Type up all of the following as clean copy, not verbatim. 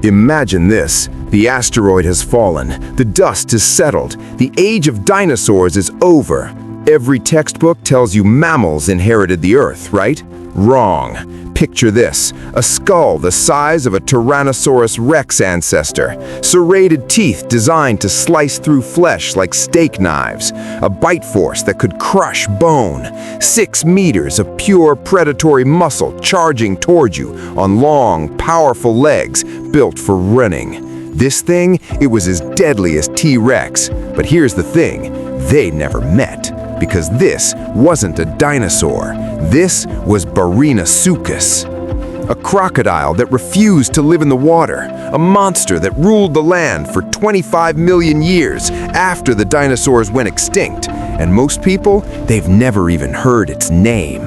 Imagine this. The asteroid has fallen. The dust has settled. The age of dinosaurs is over. Every textbook tells you mammals inherited the Earth, right? Wrong. Picture this, a skull the size of a Tyrannosaurus rex ancestor, serrated teeth designed to slice through flesh like steak knives, a bite force that could crush bone, 6 meters of pure predatory muscle charging toward you on long, powerful legs built for running. This thing, it was as deadly as T-Rex, but here's the thing, they never met. Because this wasn't a dinosaur. This was Barinasuchus, a crocodile that refused to live in the water, a monster that ruled the land for 25 million years after the dinosaurs went extinct, and most people, they've never even heard its name.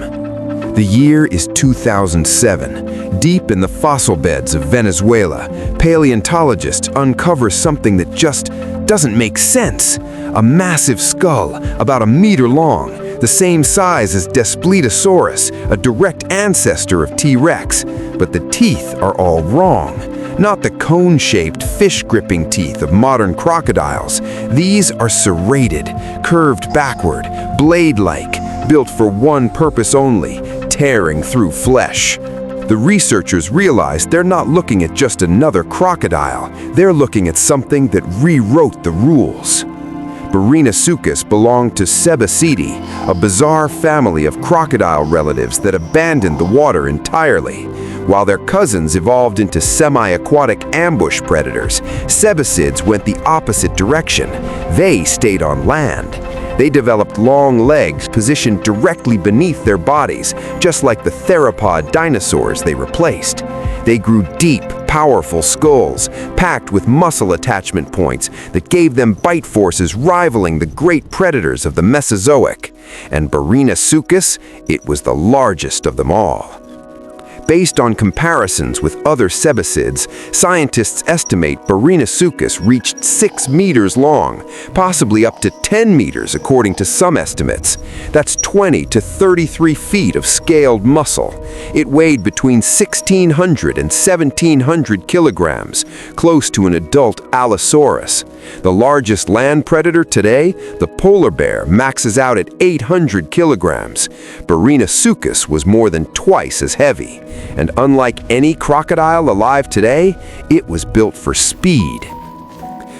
The year is 2007. Deep in the fossil beds of Venezuela, paleontologists uncover something that just doesn't make sense. A massive skull, about a meter long, the same size as Desplettosaurus, a direct ancestor of T-Rex, but the teeth are all wrong. Not the cone-shaped, fish-gripping teeth of modern crocodiles. These are serrated, curved backward, blade-like, built for one purpose only, tearing through flesh. The researchers realized they're not looking at just another crocodile. They're looking at something that rewrote the rules. Barinasuchus belonged to sebecid, a bizarre family of crocodile relatives that abandoned the water entirely. While their cousins evolved into semi-aquatic ambush predators, sebecids went the opposite direction. They stayed on land. They developed long legs positioned directly beneath their bodies, just like the theropod dinosaurs they replaced. They grew deep, powerful skulls, packed with muscle attachment points that gave them bite forces rivaling the great predators of the Mesozoic. And Barinasuchus, it was the largest of them all. Based on comparisons with other sebecids, scientists estimate Barinasuchus reached 6 meters long, possibly up to 10 meters according to some estimates. That's 20 to 33 feet of scaled muscle. It weighed between 1,600 and 1,700 kilograms, close to an adult Allosaurus. The largest land predator today, the polar bear, maxes out at 800 kilograms. Barinasuchus was more than twice as heavy. And unlike any crocodile alive today, it was built for speed.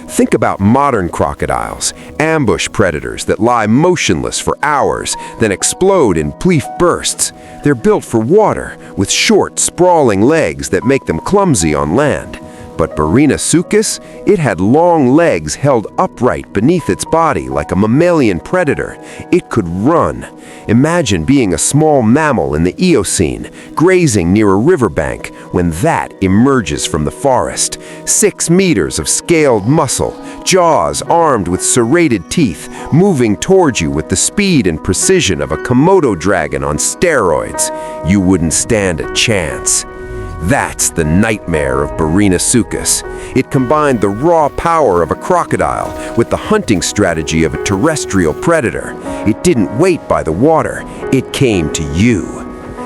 Think about modern crocodiles, ambush predators that lie motionless for hours, then explode in brief bursts. They're built for water, with short, sprawling legs that make them clumsy on land. But Barinasuchus, it had long legs held upright beneath its body like a mammalian predator. It could run. Imagine being a small mammal in the Eocene, grazing near a riverbank when that emerges from the forest. 6 meters of scaled muscle, jaws armed with serrated teeth, moving towards you with the speed and precision of a Komodo dragon on steroids. You wouldn't stand a chance. That's the nightmare of Barinasuchus. It combined the raw power of a crocodile with the hunting strategy of a terrestrial predator. It didn't wait by the water, it came to you.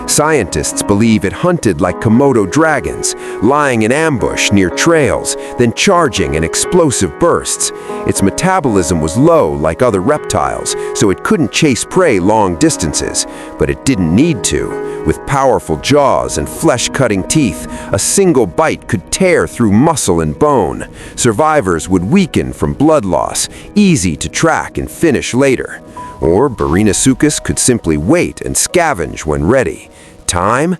Scientists believe it hunted like Komodo dragons, lying in ambush near trails, then charging in explosive bursts. Its metabolism was low like other reptiles, so it couldn't chase prey long distances, but it didn't need to. With powerful jaws and flesh-cutting teeth, a single bite could tear through muscle and bone. Survivors would weaken from blood loss, easy to track and finish later. Or Barinasuchus could simply wait and scavenge when ready. Time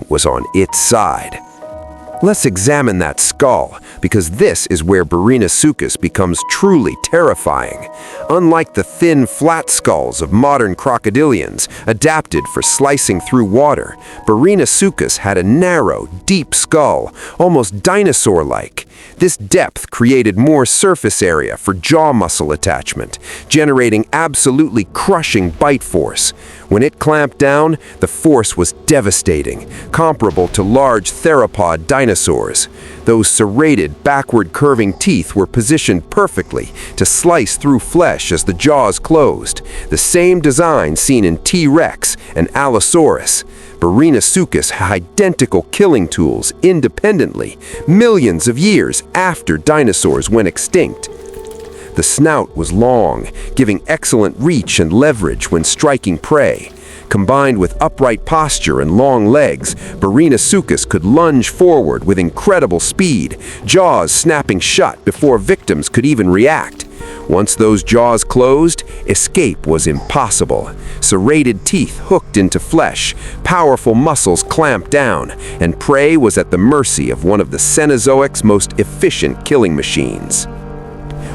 was on its side. Let's examine that skull, because this is where Barinasuchus becomes truly terrifying. Unlike the thin, flat skulls of modern crocodilians, adapted for slicing through water, Barinasuchus had a narrow, deep skull, almost dinosaur-like. This depth created more surface area for jaw muscle attachment, generating absolutely crushing bite force. When it clamped down, the force was devastating, comparable to large theropod dinosaurs dinosaurs. Those serrated, backward-curving teeth were positioned perfectly to slice through flesh as the jaws closed, the same design seen in T-Rex and Allosaurus. Barinasuchus had identical killing tools independently, millions of years after dinosaurs went extinct. The snout was long, giving excellent reach and leverage when striking prey. Combined with upright posture and long legs, Barinasuchus could lunge forward with incredible speed, jaws snapping shut before victims could even react. Once those jaws closed, escape was impossible. Serrated teeth hooked into flesh, powerful muscles clamped down, and prey was at the mercy of one of the Cenozoic's most efficient killing machines.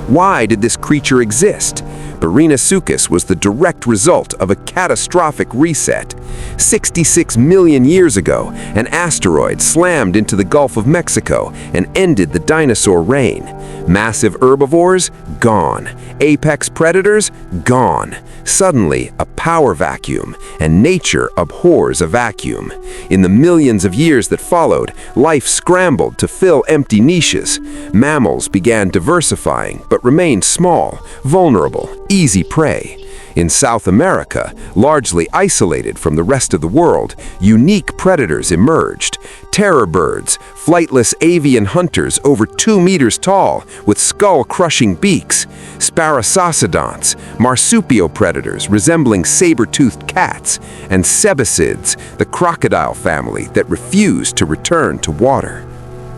Why did this creature exist? Barinasuchus was the direct result of a catastrophic reset. 66 million years ago, an asteroid slammed into the Gulf of Mexico and ended the dinosaur reign. Massive herbivores? Gone. Apex predators? Gone. Suddenly, a power vacuum, and nature abhors a vacuum. In the millions of years that followed, life scrambled to fill empty niches. Mammals began diversifying, but remained small, vulnerable, easy prey. In South America, largely isolated from the rest of the world, unique predators emerged. Terror birds, flightless avian hunters over 2 meters tall with skull-crushing beaks. Sparassodonts, marsupial predators resembling saber-toothed cats. And sebecids, the crocodile family that refused to return to water.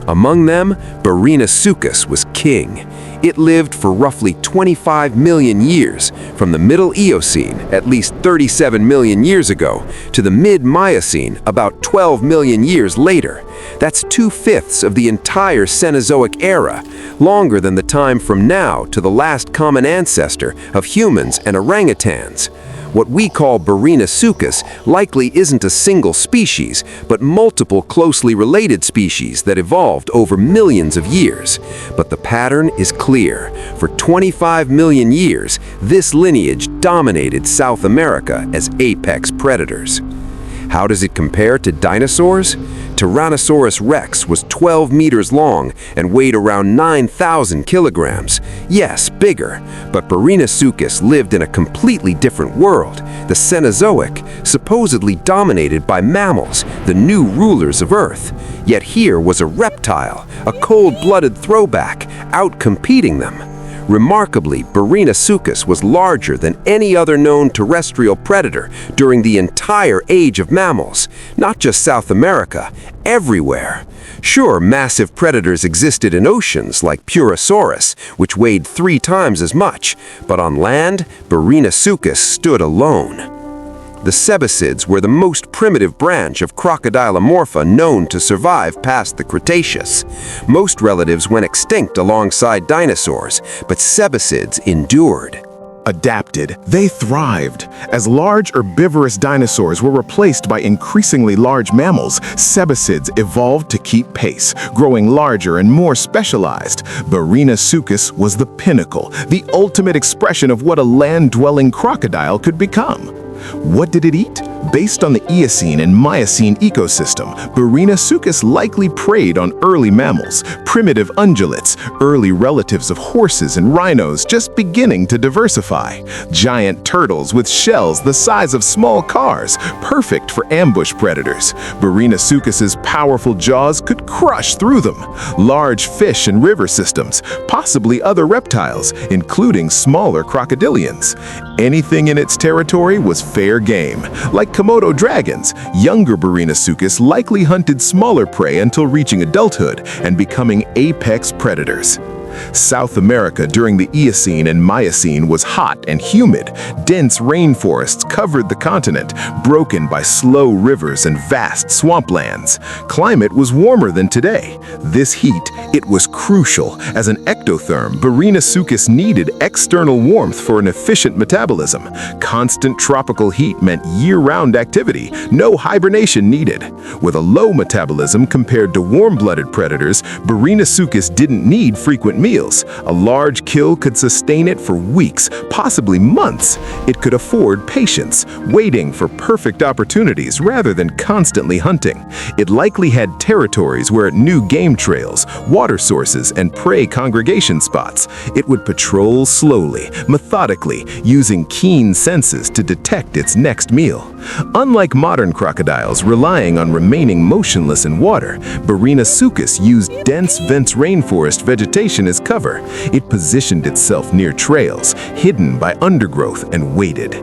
Among them, Barinasuchus was king. It lived for roughly 25 million years, from the Middle Eocene, at least 37 million years ago, to the mid-Miocene, about 12 million years later. That's 2/5 of the entire Cenozoic era, longer than the time from now to the last common ancestor of humans and orangutans. What we call Barinasuchus likely isn't a single species, but multiple closely related species that evolved over millions of years. But the pattern is clear. For 25 million years, this lineage dominated South America as apex predators. How does it compare to dinosaurs? Tyrannosaurus rex was 12 meters long and weighed around 9,000 kilograms. Yes, bigger, but Barinasuchus lived in a completely different world, the Cenozoic, supposedly dominated by mammals, the new rulers of Earth. Yet here was a reptile, a cold-blooded throwback, outcompeting them. Remarkably, Barinasuchus was larger than any other known terrestrial predator during the entire age of mammals, not just South America, everywhere. Sure, massive predators existed in oceans like Purosaurus, which weighed 3 times as much, but on land, Barinasuchus stood alone. The sebecids were the most primitive branch of Crocodilomorpha known to survive past the Cretaceous. Most relatives went extinct alongside dinosaurs, but sebecids endured. Adapted, they thrived. As large herbivorous dinosaurs were replaced by increasingly large mammals, sebecids evolved to keep pace, growing larger and more specialized. Barinasuchus was the pinnacle, the ultimate expression of what a land-dwelling crocodile could become. What did it eat? Based on the Eocene and Miocene ecosystem, Barinasuchus likely preyed on early mammals, primitive ungulates, early relatives of horses and rhinos just beginning to diversify. Giant turtles with shells the size of small cars, perfect for ambush predators. Barinasuchus's powerful jaws could crush through them. Large fish and river systems, possibly other reptiles, including smaller crocodilians. Anything in its territory was fair game. Like Komodo dragons, younger Barinasuchus likely hunted smaller prey until reaching adulthood and becoming apex predators. South America during the Eocene and Miocene was hot and humid. Dense rainforests covered the continent, broken by slow rivers and vast swamplands. Climate was warmer than today. This heat, it was crucial. As an ectotherm, Barinasuchus needed external warmth for an efficient metabolism. Constant tropical heat meant year-round activity, no hibernation needed. With a low metabolism compared to warm-blooded predators, Barinasuchus didn't need frequent meals. meals. A large kill could sustain it for weeks, possibly months. It could afford patience, waiting for perfect opportunities rather than constantly hunting. It likely had territories where it knew game trails, water sources, and prey congregation spots. It would patrol slowly, methodically, using keen senses to detect its next meal. Unlike modern crocodiles relying on remaining motionless in water, Barinasuchus used dense rainforest vegetation as cover. It positioned itself near trails, hidden by undergrowth, and waited.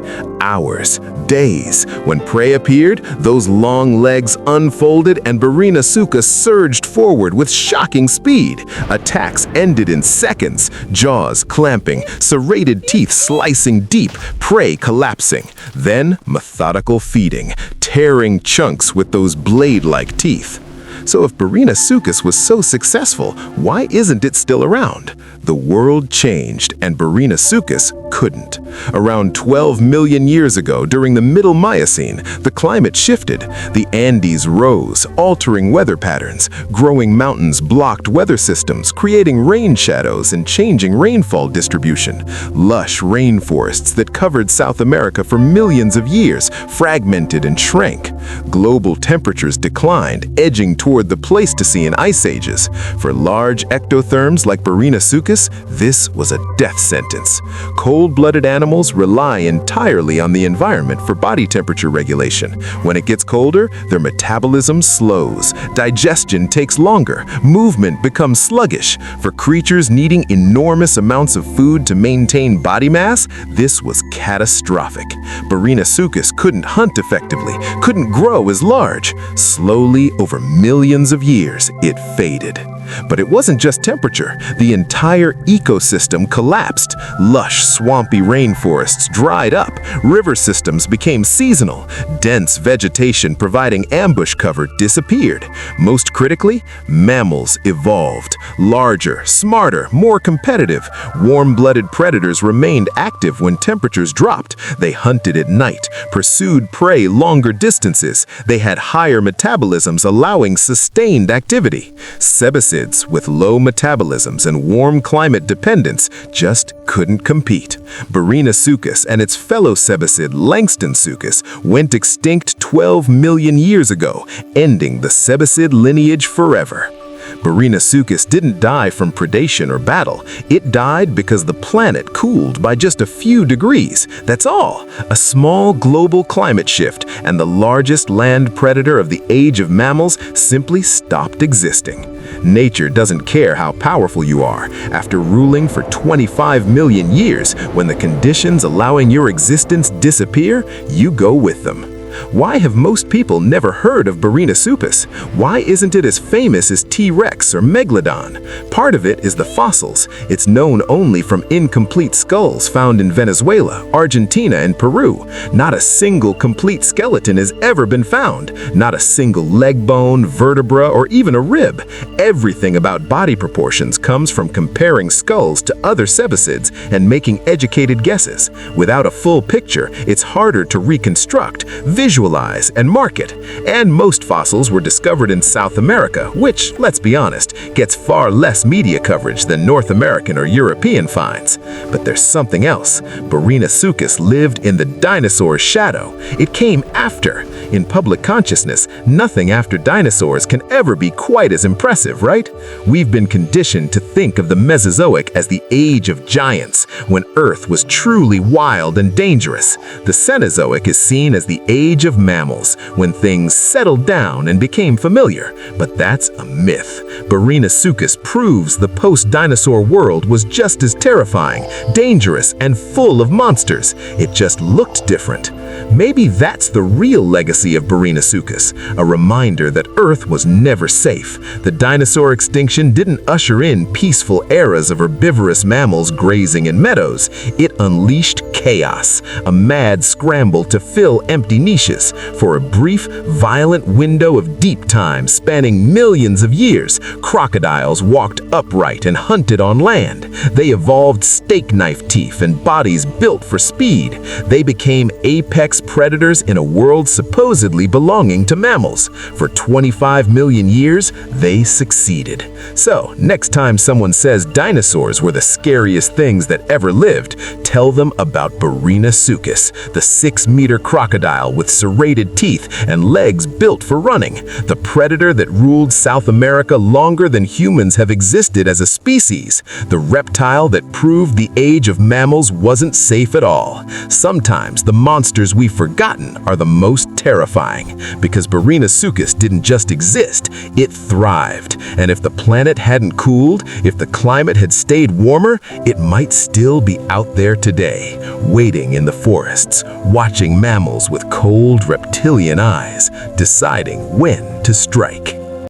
Hours, days. When prey appeared, those long legs unfolded and Barinasuchus surged forward with shocking speed. Attacks ended in seconds, jaws clamping, serrated teeth slicing deep, prey collapsing. Then, methodical feeding, tearing chunks with those blade-like teeth. So if Barinasuchus was so successful, why isn't it still around? The world changed and Barinasuchus couldn't. Around 12 million years ago, during the Middle Miocene, the climate shifted. The Andes rose, altering weather patterns. Growing mountains blocked weather systems, creating rain shadows and changing rainfall distribution. Lush rainforests that covered South America for millions of years fragmented and shrank. Global temperatures declined, edging toward the Pleistocene ice ages. For large ectotherms like Barinasuchus, this was a death sentence. Cold-blooded animals rely entirely on the environment for body temperature regulation. When it gets colder, their metabolism slows, digestion takes longer, movement becomes sluggish. For creatures needing enormous amounts of food to maintain body mass, this was catastrophic. Barinasuchus couldn't hunt effectively, couldn't grow as large. Slowly, over millions of years, it faded. But it wasn't just temperature. The entire ecosystem collapsed. Lush, swampy rainforests dried up. River systems became seasonal. Dense vegetation providing ambush cover disappeared. Most critically, mammals evolved. Larger, smarter, more competitive. Warm-blooded predators remained active when temperatures dropped. They hunted at night, pursued prey longer distances. They had higher metabolisms allowing sustained activity. Sebecid with low metabolisms and warm climate dependence just couldn't compete. Barinasuchus and its fellow sebecid Langstonsuchus went extinct 12 million years ago, ending the sebecid lineage forever. Barinasuchus didn't die from predation or battle. It died because the planet cooled by just a few degrees. That's all. A small global climate shift, and the largest land predator of the age of mammals simply stopped existing. Nature doesn't care how powerful you are. After ruling for 25 million years, when the conditions allowing your existence disappear, you go with them. Why have most people never heard of Barinasuchus? Why isn't it as famous as T-Rex or Megalodon? Part of it is the fossils. It's known only from incomplete skulls found in Venezuela, Argentina, and Peru. Not a single complete skeleton has ever been found. Not a single leg bone, vertebra, or even a rib. Everything about body proportions comes from comparing skulls to other sebecids and making educated guesses. Without a full picture, it's harder to reconstruct, visualize, and market. And most fossils were discovered in South America, which, let's be honest, gets far less media coverage than North American or European finds. But there's something else. Barinasuchus lived in the dinosaur's shadow. It came after. In public consciousness, nothing after dinosaurs can ever be quite as impressive, right? We've been conditioned to think of the Mesozoic as the age of giants, when Earth was truly wild and dangerous. The Cenozoic is seen as the age of mammals, when things settled down and became familiar. But that's a myth. Barinasuchus proves the post-dinosaur world was just as terrifying, dangerous, and full of monsters. It just looked different. Maybe that's the real legacy of Barinasuchus, a reminder that Earth was never safe. The dinosaur extinction didn't usher in peaceful eras of herbivorous mammals grazing in meadows, it unleashed chaos, a mad scramble to fill empty niches. For a brief, violent window of deep time spanning millions of years, crocodiles walked upright and hunted on land. They evolved steak knife teeth and bodies built for speed. They became apex predators in a world supposedly belonging to mammals. For 25 million years, they succeeded. So, next time someone says dinosaurs were the scariest things that ever lived, tell them about Barinasuchus, the 6-meter crocodile with serrated teeth and legs built for running, the predator that ruled South America longer than humans have existed as a species, the reptile that proved the age of mammals wasn't safe at all. Sometimes the monsters we've forgotten are the most terrifying, because Barinasuchus didn't just exist, it thrived. And if the planet hadn't cooled, if the climate had stayed warmer, it might still be out there today, waiting in the forests, watching mammals with cold reptilian eyes, deciding when to strike.